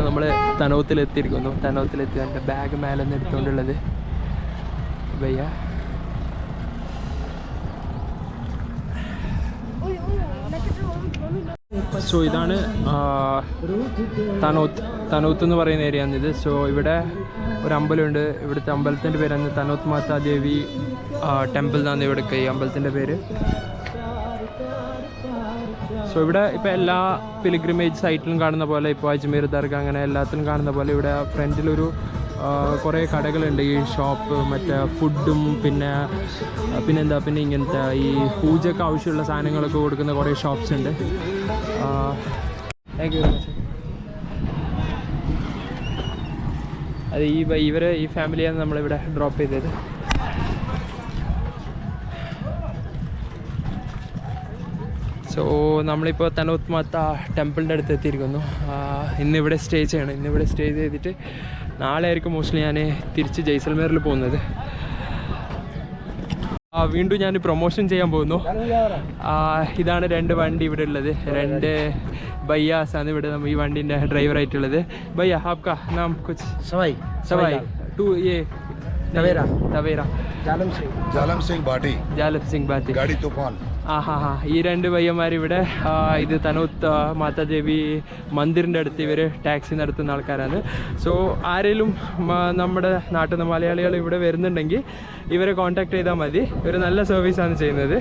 അങ്ങനെ നമ്മൾ തനോത്തിലെത്തിയിരിക്കുന്നു. തനോത്തിലെത്തി എൻ്റെ ബാഗ് മേലെ നിന്ന് എടുത്തുകൊണ്ടുള്ളത് ഭയ്യ. സോ ഇതാണ് തനോത്ത് എന്ന് പറയുന്ന ഏരിയയാണിത്. സോ ഇവിടെ ഒരു അമ്പലമുണ്ട്. ഇവിടുത്തെ അമ്പലത്തിൻ്റെ പേരാണ് തനോത്ത് മാതാ ദേവി ടെമ്പിൾ എന്നാണ് ഇവിടുത്തെ ഈ അമ്പലത്തിൻ്റെ പേര്. സോ ഇവിടെ ഇപ്പോൾ എല്ലാ പിലിഗ്രിമേജ് സൈറ്റിലും കാണുന്ന പോലെ, ഇപ്പോൾ അജ്മീർ ദർഗ അങ്ങനെ എല്ലാത്തിലും കാണുന്ന പോലെ ഇവിടെ ഫ്രണ്ടിലൊരു കുറേ കടകളുണ്ട്. ഈ ഷോപ്പ് മറ്റേ ഫുഡും പിന്നെന്താ ഇങ്ങനത്തെ ഈ പൂജയ്ക്ക് ആവശ്യമുള്ള സാധനങ്ങളൊക്കെ കൊടുക്കുന്ന കുറേ ഷോപ്സ് ഉണ്ട്. അത് ഈ ഫാമിലിയാണ് നമ്മളിവിടെ ഡ്രോപ്പ് ചെയ്തത്. സോ നമ്മളിപ്പോൾ തനോത്ത് മാതാ ടെമ്പിളിൻ്റെ അടുത്ത് എത്തിയിരിക്കുന്നു. ഇന്നിവിടെ സ്റ്റേ ചെയ്യണം. ഇന്നിവിടെ സ്റ്റേ ചെയ്തിട്ട് നാളെ ആയിരിക്കും മോസ്റ്റ്ലി ഞാൻ തിരിച്ച് ജയ്സൽമേറിൽ പോകുന്നത്. വീണ്ടും ഞാൻ പ്രൊമോഷൻ ചെയ്യാൻ പോകുന്നു. ഇതാണ് 2 വണ്ടി ഇവിടെ ഉള്ളത്. 2 ഭയ്യാസാണ് ഇവിടെ ഈ വണ്ടീൻ്റെ ഡ്രൈവറായിട്ടുള്ളത്. ഭയ്യ ആപ്കാ നാം കുച്ച്? സവായി 2 ये तवेरा जालम सिंह बाटी गाड़ी तूफान. ഈ 2 പയ്യന്മാരിവിടെ ഇത് തനോത്ത് മാതാദേവി മന്ദിറിൻ്റെ അടുത്ത് ഇവർ ടാക്സി നടത്തുന്ന ആൾക്കാരാണ്. സോ ആരെങ്കിലും നമ്മുടെ നാട്ടിൽ നിന്ന് മലയാളികൾ ഇവിടെ വരുന്നുണ്ടെങ്കിൽ ഇവരെ കോൺടാക്ട് ചെയ്താൽ മതി. ഇവർ നല്ല സർവീസാണ് ചെയ്യുന്നത്.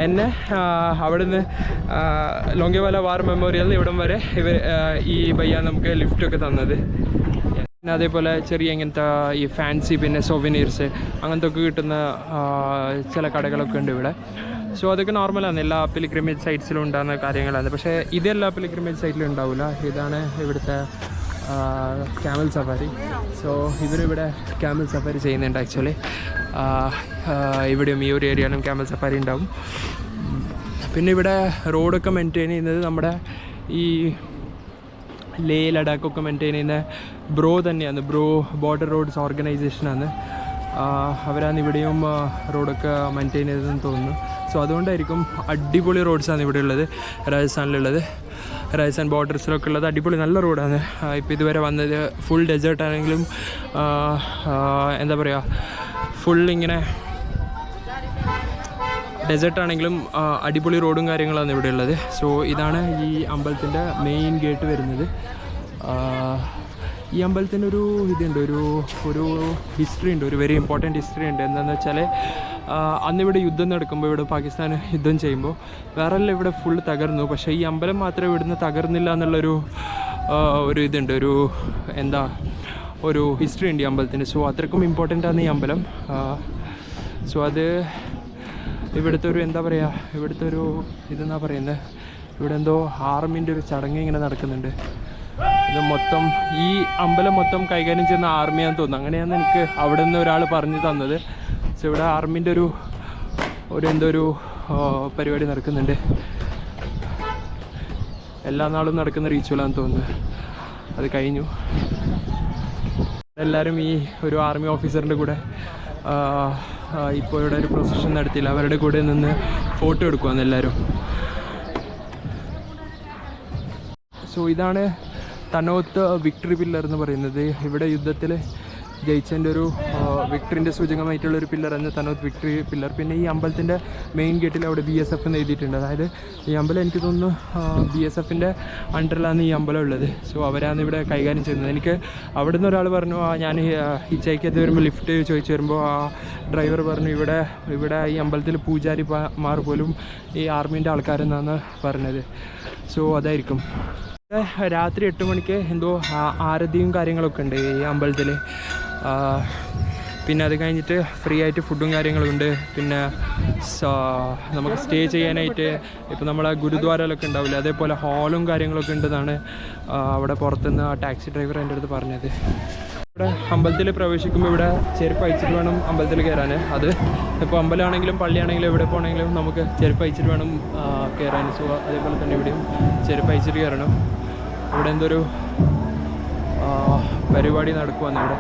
എന്നെ അവിടുന്ന് ലോങ്കേവാല വാർ മെമ്മോറിയലിൽ ഇവിടം വരെ ഈ പയ്യ നമുക്ക് ലിഫ്റ്റൊക്കെ തന്നത്. പിന്നെ അതേപോലെ ചെറിയ ഇങ്ങനത്തെ ഈ ഫാൻസി പിന്നെ സോവിനീർസ് അങ്ങനത്തെ ഒക്കെ കിട്ടുന്ന ചില കടകളൊക്കെ ഉണ്ട് ഇവിടെ. സോ അതൊക്കെ നോർമലാണ്, എല്ലാ പിലിഗ്രിമേജ് സൈറ്റ്സിലും ഉണ്ടാകുന്ന കാര്യങ്ങളാണ്. പക്ഷേ ഇതെല്ലാ പിലിഗ്രിമേജ് സൈറ്റിലും ഉണ്ടാവില്ല. ഇതാണ് ഇവിടുത്തെ ക്യാമൽ സഫാരി. സോ ഇവരിവിടെ ക്യാമൽ സഫാരി ചെയ്യുന്നുണ്ട്. ആക്ച്വലി ഇവിടെയും ഈ ഒരു ഏരിയയിലും ക്യാമൽ സഫാരി ഉണ്ടാവും. പിന്നെ ഇവിടെ റോഡൊക്കെ മെയിൻറ്റെയിൻ ചെയ്യുന്നത് നമ്മുടെ ഈ ലേ ലഡാക്കൊക്കെ മെയിൻറ്റെയിൻ ചെയ്യുന്ന ബ്രോ തന്നെയാണ്. ബ്രോ ബോർഡർ റോഡ്സ് ഓർഗനൈസേഷനാണ്. അവരാണ് ഇവിടെയും റോഡൊക്കെ മെയിൻറ്റെയിൻ ചെയ്തതെന്ന് തോന്നുന്നു. സോ അതുകൊണ്ടായിരിക്കും അടിപൊളി റോഡ്സാണ് ഇവിടെ ഉള്ളത്, രാജസ്ഥാനിലുള്ളത്. രാജസ്ഥാൻ ബോർഡേഴ്സിലൊക്കെ ഉള്ളത് അടിപൊളി നല്ല റോഡാണ്. ഇപ്പോൾ ഇതുവരെ വന്നത് ഫുൾ ഡെസേർട്ടാണെങ്കിലും എന്താ പറയുക, ഫുൾ ഇങ്ങനെ ഡെസേർട്ടാണെങ്കിലും അടിപൊളി റോഡും കാര്യങ്ങളാണ് ഇവിടെ ഉള്ളത്. സോ ഇതാണ് ഈ അമ്പലത്തിൻ്റെ മെയിൻ ഗേറ്റ് വരുന്നത്. ഈ അമ്പലത്തിൻ്റെ ഒരു ഇതുണ്ട്, ഒരു ഹിസ്റ്ററി ഉണ്ട്, ഒരു വെരി ഇമ്പോർട്ടൻറ്റ് ഹിസ്റ്ററി ഉണ്ട്. എന്താണെന്ന് വെച്ചാൽ അന്നിവിടെ യുദ്ധം നടക്കുമ്പോൾ, ഇവിടെ പാകിസ്ഥാൻ യുദ്ധം ചെയ്യുമ്പോൾ വേറെല്ലാം ഇവിടെ ഫുൾ തകർന്നു. പക്ഷേ ഈ അമ്പലം മാത്രം ഇവിടുന്ന് തകർന്നില്ല എന്നുള്ളൊരു ഇതുണ്ട്, ഒരു ഹിസ്റ്ററി ഉണ്ട് ഈ അമ്പലത്തിന്. സോ അത്രയ്ക്കും ഇമ്പോർട്ടൻ്റ് ആണ് ഈ അമ്പലം. സോ അത് ഇവിടുത്തെ ഒരു ഇവിടുത്തെ ഒരു ഇതെന്നാ പറയുന്നത്, ഇവിടെ എന്തോ ആർമീൻ്റെ ഒരു ചടങ്ങ് ഇങ്ങനെ നടക്കുന്നുണ്ട്. ഇത് മൊത്തം ഈ അമ്പലം മൊത്തം കൈകാര്യം ചെയ്യുന്ന ആർമിയാണെന്ന് തോന്നുന്നു. അങ്ങനെയാണ് എനിക്ക് അവിടെ നിന്ന് ഒരാൾ പറഞ്ഞു തന്നത്. സോ ഇവിടെ ആർമീൻ്റെ ഒരു പരിപാടി നടക്കുന്നുണ്ട്. എല്ലാ നാളും നടക്കുന്ന റീച്വലാന്ന് തോന്നുന്നത്. അത് കഴിഞ്ഞു. എല്ലാവരും ഈ ഒരു ആർമി ഓഫീസറിൻ്റെ കൂടെ ഇപ്പോൾ ഇവിടെ ഒരു പ്രൊസഷൻ നടത്തിയില്ല, അവരുടെ കൂടെ നിന്ന് ഫോട്ടോ എടുക്കുവാന്ന് എല്ലാവരും. സോ ഇതാണ് തനോത്ത് വിക്ടറി പില്ലർ എന്ന് പറയുന്നത്. ഇവിടെ യുദ്ധത്തിൽ ജയിച്ചതിൻ്റെ ഒരു വിക്ടറിൻ്റെ സൂചകമായിട്ടുള്ളൊരു പില്ലറാണ് തനോത്ത് വിക്ടറി പില്ലർ. പിന്നെ ഈ അമ്പലത്തിൻ്റെ മെയിൻ ഗേറ്റിൽ അവിടെ BSF എന്ന് എഴുതിയിട്ടുണ്ട്. അതായത് ഈ അമ്പലം എനിക്ക് തോന്നുന്നു BSFൻ്റെ അണ്ടറിലാണ് ഈ അമ്പലം ഉള്ളത്. സോ അവരാണ് ഇവിടെ കൈകാര്യം ചെയ്യുന്നത്. എനിക്ക് അവിടെ നിന്ന് ഒരാൾ പറഞ്ഞു, ഞാൻ ഹിച്ചൈക്കകത്ത് വരുമ്പോൾ ലിഫ്റ്റ് ചോദിച്ചു വരുമ്പോൾ ആ ഡ്രൈവർ പറഞ്ഞു ഇവിടെ ഈ അമ്പലത്തിൽ പൂജാരിമാർ പോലും ഈ ആർമീൻ്റെ ആൾക്കാരെന്നാണ് പറഞ്ഞത്. സോ അതായിരിക്കും. രാത്രി 8 മണിക്ക് എന്തോ ആരതിയും കാര്യങ്ങളൊക്കെ ഉണ്ട് ഈ അമ്പലത്തിൽ. പിന്നെ അത് കഴിഞ്ഞിട്ട് ഫ്രീ ആയിട്ട് ഫുഡും കാര്യങ്ങളും ഉണ്ട്. പിന്നെ നമുക്ക് സ്റ്റേ ചെയ്യാനായിട്ട് ഇപ്പോൾ നമ്മളെ ഗുരുദ്വാരയിലൊക്കെ ഉണ്ടാവില്ല, അതേപോലെ ഹാളും കാര്യങ്ങളൊക്കെ ഉണ്ടെന്നാണ് അവിടെ പുറത്തുനിന്ന് ആ ടാക്സി ഡ്രൈവർ എൻ്റെ അടുത്ത് പറഞ്ഞത്. ഇവിടെ അമ്പലത്തിൽ പ്രവേശിക്കുമ്പോൾ ഇവിടെ ചെരുപ്പ് അയച്ചിട്ട് വേണം അമ്പലത്തിൽ കയറാൻ. അത് ഇപ്പോൾ അമ്പലമാണെങ്കിലും പള്ളിയാണെങ്കിലും എവിടെ പോകണമെങ്കിലും നമുക്ക് ചെരുപ്പ് അയച്ചിട്ട് വേണം കയറാൻ. സോ അതേപോലെ തന്നെ ഇവിടെയും ചെരുപ്പ് അയച്ചിട്ട് കയറണം. ഇവിടെ എന്തൊരു പരിപാടി നടക്കുവാണ് ഇവിടെ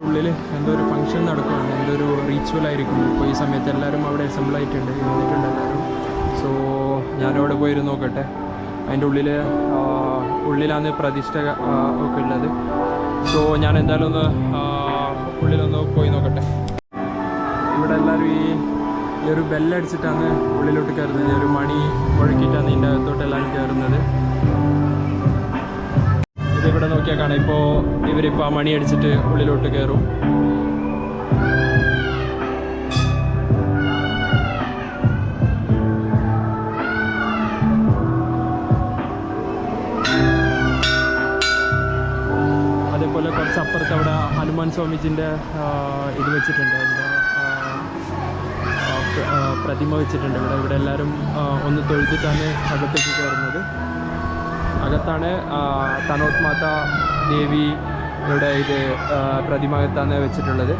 ഉള്ളിൽ എന്തോ ഒരു ഫങ്ഷൻ നടക്കുവാണ്, എന്തോ ഒരു റീച്വലായിരിക്കും. ഇപ്പോൾ ഈ സമയത്ത് എല്ലാവരും അവിടെ അസംബിൾ ആയിട്ടുണ്ട്, വന്നിട്ടുണ്ട് എല്ലാവരും. സോ ഞാനവിടെ പോയിരുന്നു നോക്കട്ടെ. അതിൻ്റെ ഉള്ളിലാണ് പ്രതിഷ്ഠ ഒക്കെ ഉള്ളത്. സോ ഞാൻ എന്തായാലും ഒന്ന് ഉള്ളിലൊന്ന് പോയി നോക്കട്ടെ. ഇവിടെ എല്ലാവരും ഈ ഒരു ബെല്ലടിച്ചിട്ടാണ് ഉള്ളിലോട്ട് കയറുന്നത്. ഒരു മണി മുഴക്കിയിട്ടാണ് ഇതിൻ്റെ അകത്തോട്ട് എല്ലാവരും കയറുന്നത്. ഇതിവിടെ നോക്കിയാൽ കാണാം, ഇപ്പോൾ ഇവരിപ്പോൾ ആ മണി അടിച്ചിട്ട് ഉള്ളിലോട്ട് കയറും. അതേപോലെ കുറച്ച് അപ്പുറത്ത് അവിടെ ഹനുമാൻ സ്വാമിജിൻ്റെ ഇത് വെച്ചിട്ടുണ്ട്, എന്താ പ്രതിമ വെച്ചിട്ടുണ്ട്. ഇവിടെ എല്ലാവരും ഒന്ന് തൊഴുതിട്ടാണ് അകത്തേക്ക് കയറുന്നത്. അകത്താണ് തനോത്ത് മാതാ ദേവിയുടെ ഇത് പ്രതിമ അകത്താണ് വെച്ചിട്ടുള്ളത്.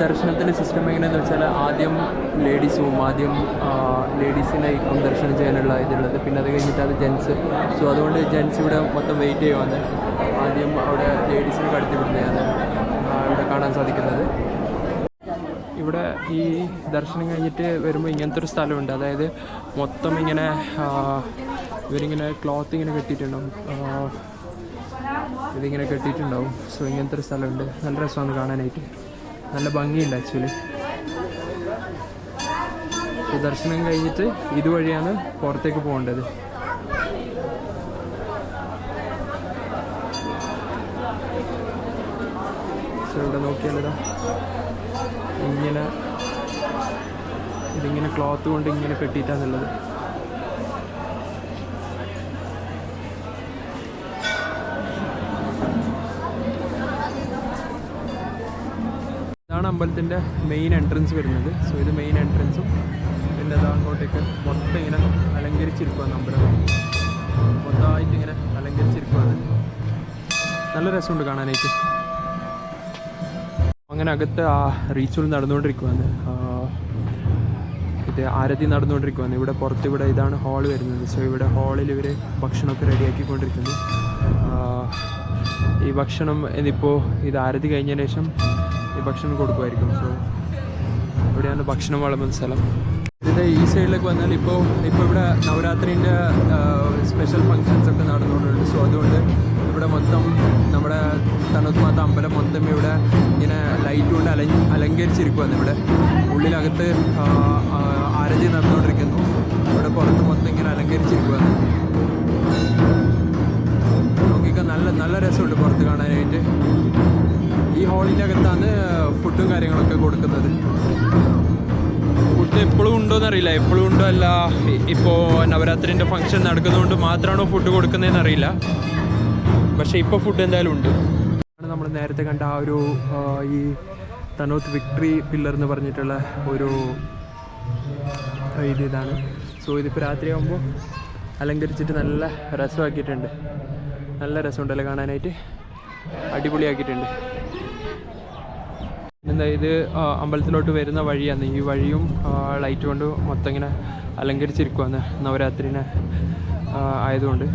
ദർശനത്തിൻ്റെ സിസ്റ്റം എങ്ങനെയാണെന്ന് വെച്ചാൽ ആദ്യം ലേഡീസിനെ ഇപ്പം ദർശനം ചെയ്യാനുള്ള ഇതുള്ളത്, പിന്നെ അത് കഴിഞ്ഞിട്ട് അത് ജെൻസ്. സോ അതുകൊണ്ട് ജെൻസ് ഇവിടെ മൊത്തം വെയിറ്റ് ചെയ്യുവാണ്. ആദ്യം അവിടെ ലേഡീസിനെ കടത്തി വിടുന്നതാണ് ഇവിടെ കാണാൻ സാധിക്കുന്നത്. ഇവിടെ ഈ ദർശനം കഴിഞ്ഞിട്ട് വരുമ്പോൾ ഇങ്ങനത്തെ ഒരു സ്ഥലമുണ്ട്. അതായത് മൊത്തം ഇങ്ങനെ ഇവരിങ്ങനെ ക്ലോത്ത് ഇങ്ങനെ കെട്ടിയിട്ടുണ്ടാവും, ഇതിങ്ങനെ കെട്ടിയിട്ടുണ്ടാവും. സോ ഇങ്ങനത്തെ ഒരു സ്ഥലമുണ്ട്. നല്ല രസമാണ് കാണാനായിട്ട്, നല്ല ഭംഗിയുണ്ട് ആക്ച്വലി. ദർശനം കഴിഞ്ഞിട്ട് ഇതുവഴിയാണ് പുറത്തേക്ക് പോകേണ്ടത്. സോ ഇവിടെ നോക്കിയാലോ, ഇങ്ങനെ ഇതിങ്ങനെ ക്ലോത്ത് കൊണ്ട് ഇങ്ങനെ കെട്ടിയിട്ടാണുള്ളത്. ഇതാണ് അമ്പലത്തിൻ്റെ മെയിൻ എൻട്രൻസ് വരുന്നത്. സോ ഇത് മെയിൻ എൻട്രൻസും, പിന്നെ അത് അങ്ങോട്ടേക്ക് മൊത്തം ഇങ്ങനെ അലങ്കരിച്ചിരിക്കുകയാണ്. അമ്പലം മൊത്തമായിട്ട് ഇങ്ങനെ അലങ്കരിച്ചിരിക്കുകയാണ്. നല്ല രസമുണ്ട് കാണാനായിട്ട്. അങ്ങനെ അകത്ത് ആ റീച്ചുകൾ നടന്നുകൊണ്ടിരിക്കുകയാണ്. ഇത് ആരതി നടന്നുകൊണ്ടിരിക്കുകയാണ്. ഇവിടെ പുറത്ത് ഇവിടെ ഇതാണ് ഹാൾ വരുന്നത്. സോ ഇവിടെ ഹാളിൽ ഇവർ ഭക്ഷണമൊക്കെ റെഡിയാക്കിക്കൊണ്ടിരിക്കുന്നു. ഈ ഭക്ഷണം ഇതിപ്പോൾ ഇത് ആരതി കഴിഞ്ഞതിന് ശേഷം ഈ ഭക്ഷണം കൊടുക്കുമായിരിക്കും. സോ ഇവിടെയാണ് ഭക്ഷണം വിളമ്പുന്ന സ്ഥലം. ഇതിൻ്റെ ഈ സൈഡിലേക്ക് വന്നാൽ ഇപ്പോൾ ഇവിടെ നവരാത്രിൻ്റെ സ്പെഷ്യൽ ഫങ്ഷൻസ് ഒക്കെ നടന്നുകൊണ്ടുണ്ട്. സോ അതുകൊണ്ട് ഇവിടെ മൊത്തം നമ്മുടെ തനോത്ത് മാതാ അമ്പലം മൊത്തം ഇവിടെ ഇങ്ങനെ ലൈറ്റ് കൊണ്ട് അലങ്കരിച്ചിരിക്കുകയാണ്. ഇവിടെ ഉള്ളിലകത്ത് ആരതി നടന്നുകൊണ്ടിരിക്കുന്നു. ഇവിടെ പുറത്ത് മൊത്തം ഇങ്ങനെ അലങ്കരിച്ചിരിക്കുകയാണ്. നോക്കിക്കാൻ നല്ല രസമുണ്ട് പുറത്ത് കാണാനായിട്ട്. ഈ ഹാളിൻ്റെ അകത്താണ് ഫുഡും കാര്യങ്ങളൊക്കെ കൊടുക്കുന്നത്. ഫുഡ് എപ്പോഴും ഉണ്ടോയെന്ന് അറിയില്ല, എപ്പോഴും ഉണ്ടോ അല്ല ഇപ്പോൾ നവരാത്രിൻ്റെ ഫംഗ്ഷൻ നടക്കുന്നതുകൊണ്ട് മാത്രമാണോ ഫുഡ് കൊടുക്കുന്നതെന്ന് അറിയില്ല. പക്ഷേ ഇപ്പോൾ ഫുഡ് എന്തായാലും ഉണ്ട്. നമ്മൾ നേരത്തെ കണ്ട ആ ഒരു ഈ തനോത്ത് വിക്ടറി പില്ലർ എന്ന് പറഞ്ഞിട്ടുള്ള ഒരു ഇതാണ്. സോ ഇതിപ്പോൾ രാത്രിയാകുമ്പോൾ അലങ്കരിച്ചിട്ട് നല്ല രസമാക്കിയിട്ടുണ്ട്. നല്ല രസമുണ്ടല്ലോ കാണാനായിട്ട്, അടിപൊളിയാക്കിയിട്ടുണ്ട്. എന്താ ഇത് അമ്പലത്തിലോട്ട് വരുന്ന വഴിയാണ്. ഈ വഴിയും ലൈറ്റ് കൊണ്ട് മൊത്തം ഇങ്ങനെ അലങ്കരിച്ചിരിക്കുവാണ് നവരാത്രിനെ ആയതുകൊണ്ട്.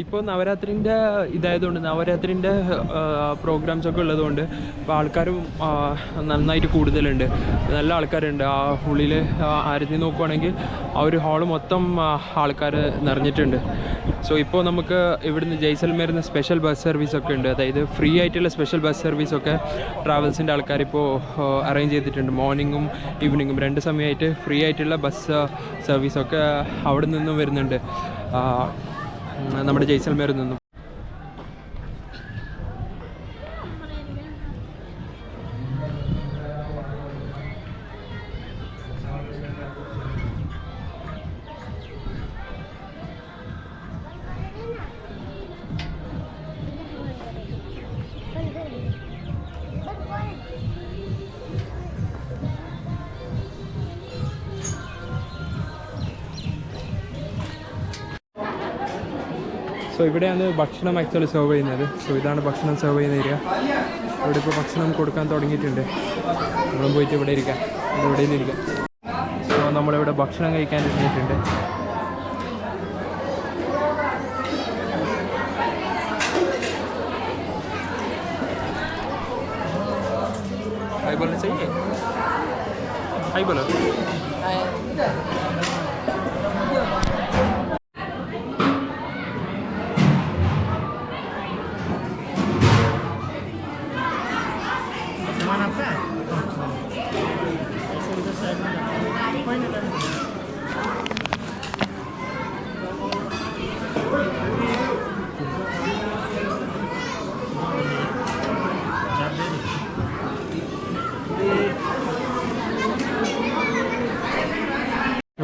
ഇപ്പോൾ നവരാത്രിൻ്റെ ഇതായതുകൊണ്ട് നവരാത്രിൻ്റെ പ്രോഗ്രാംസൊക്കെ ഉള്ളതുകൊണ്ട് ഇപ്പോൾ ആൾക്കാരും നന്നായിട്ട് കൂടുതലുണ്ട്, നല്ല ആൾക്കാരുണ്ട്. ആ ഉള്ളിൽ ആരതി നോക്കുവാണെങ്കിൽ ആ ഒരു ഹാള് മൊത്തം ആൾക്കാർ നിറഞ്ഞിട്ടുണ്ട്. സോ ഇപ്പോൾ നമുക്ക് ഇവിടുന്ന് ജയ്സൽമേറിന് സ്പെഷ്യൽ ബസ് സർവീസൊക്കെ ഉണ്ട്, അതായത് ഫ്രീ ആയിട്ടുള്ള സ്പെഷ്യൽ ബസ് സർവീസൊക്കെ ട്രാവൽസിൻ്റെ ആൾക്കാരിപ്പോൾ അറേഞ്ച് ചെയ്തിട്ടുണ്ട്. മോർണിംഗും ഈവനിങ്ങും 2 സമയമായിട്ട് ഫ്രീ ആയിട്ടുള്ള ബസ് സർവീസൊക്കെ അവിടെ നിന്നും വരുന്നുണ്ട്, നമ്മുടെ ജയ്സൽമേറിൽ നിന്നും. സോ ഇവിടെയാണ് ഭക്ഷണം ആക്ച്വലി സെർവ് ചെയ്യുന്നത്. സോ ഇതാണ് ഭക്ഷണം സെർവ് ചെയ്യുന്ന ഏരിയ. ഇവിടെ ഇപ്പോൾ ഭക്ഷണം കൊടുക്കാൻ തുടങ്ങിയിട്ടുണ്ട്. നമ്മളും പോയിട്ട് ഇവിടെ ഇരിക്കാം, ഇവിടെ ഇരിക്കാം. സോ നമ്മളിവിടെ ഭക്ഷണം കഴിക്കാൻ ഇരുന്നിട്ടുണ്ട്. हाय बोलना चाहिए, हाय बोलो.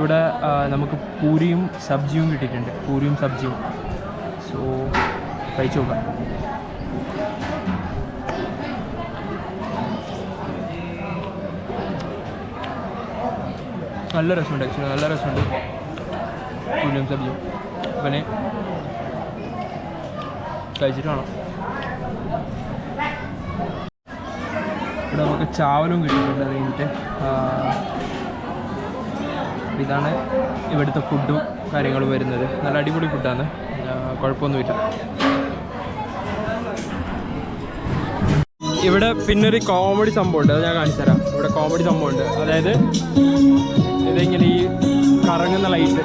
ഇവിടെ നമുക്ക് പൂരിയും സബ്ജിയും കിട്ടിയിട്ടുണ്ട്, പൂരിയും സബ്ജിയും. സോ കഴിച്ചു നോക്കാം. നല്ല രസമുണ്ട്, ആക്ച്വലി നല്ല രസമുണ്ട് പൂരിയും സബ്ജിയും. പിന്നെ കഴിച്ചിട്ട് വേണം. ഇവിടെ നമുക്ക് ചാവലും കിട്ടിയിട്ടുണ്ട്. അത് കഴിഞ്ഞിട്ട് ഇതാണ് ഇവിടുത്തെ ഫുഡും കാര്യങ്ങളും വരുന്നത്. നല്ല അടിപൊളി ഫുഡാണ്, കുഴപ്പമൊന്നുമില്ല. ഇവിടെ പിന്നൊരു കോമഡി സംഭവമുണ്ട്, അത് ഞാൻ കാണിച്ചു തരാം. ഇവിടെ കോമഡി സംഭവമുണ്ട്, അതായത് ഇതിങ്ങനെ ഈ കറങ്ങുന്ന ലൈറ്റ്.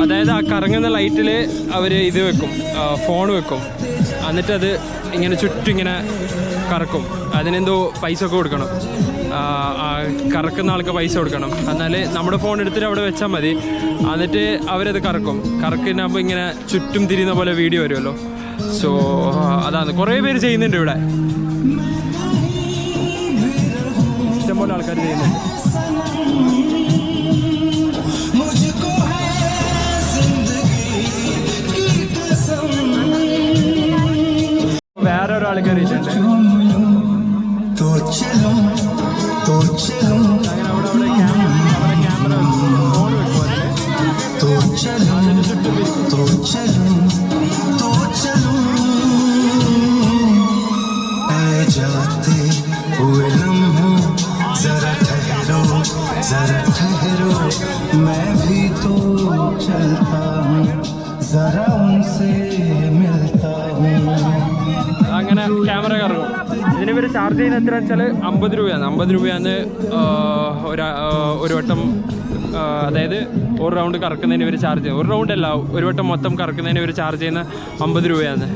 അതായത് ആ കറങ്ങുന്ന ലൈറ്റിൽ അവർ ഇത് വെക്കും, ഫോൺ വെക്കും, എന്നിട്ടത് ഇങ്ങനെ ചുറ്റും ഇങ്ങനെ കറക്കും. അതിനെന്തോ പൈസ ഒക്കെ കൊടുക്കണം, കറക്കുന്ന ആൾക്ക് പൈസ കൊടുക്കണം. എന്നാൽ നമ്മുടെ ഫോൺ എടുത്തിട്ട് അവിടെ വെച്ചാൽ മതി, എന്നിട്ട് അവരത് കറക്കിനാകുമ്പോൾ ഇങ്ങനെ ചുറ്റും തിരിയുന്ന പോലെ വീഡിയോ വരുമല്ലോ. സോ അതാണ് കുറേ പേര് ചെയ്യുന്നുണ്ട് ഇവിടെ, ഇഷ്ടംപോലെ ആൾക്കാർ ചെയ്യുന്നുണ്ട്. വേറെ ഒരാൾ കയറിയിട്ടുണ്ട്. അങ്ങനെ അവിടെ ക്യാമറ ഫോൺ അങ്ങനെ ക്യാമറ കറങ്ങും. ഇതിന് ഇവർ ചാർജ് ചെയ്യുന്ന എത്ര വെച്ചാൽ 50 രൂപയാണ്. 50 രൂപയാണ് ഒരു വട്ടം, അതായത് ഒരു റൗണ്ട് കറക്കുന്നതിന് ഇവർ ചാർജ് ചെയ്യും. ഒരു റൗണ്ട് അല്ല, ഒരു വട്ടം മൊത്തം കറക്കുന്നതിന് ഇവർ ചാർജ് ചെയ്യുന്ന 50 രൂപയാണ്.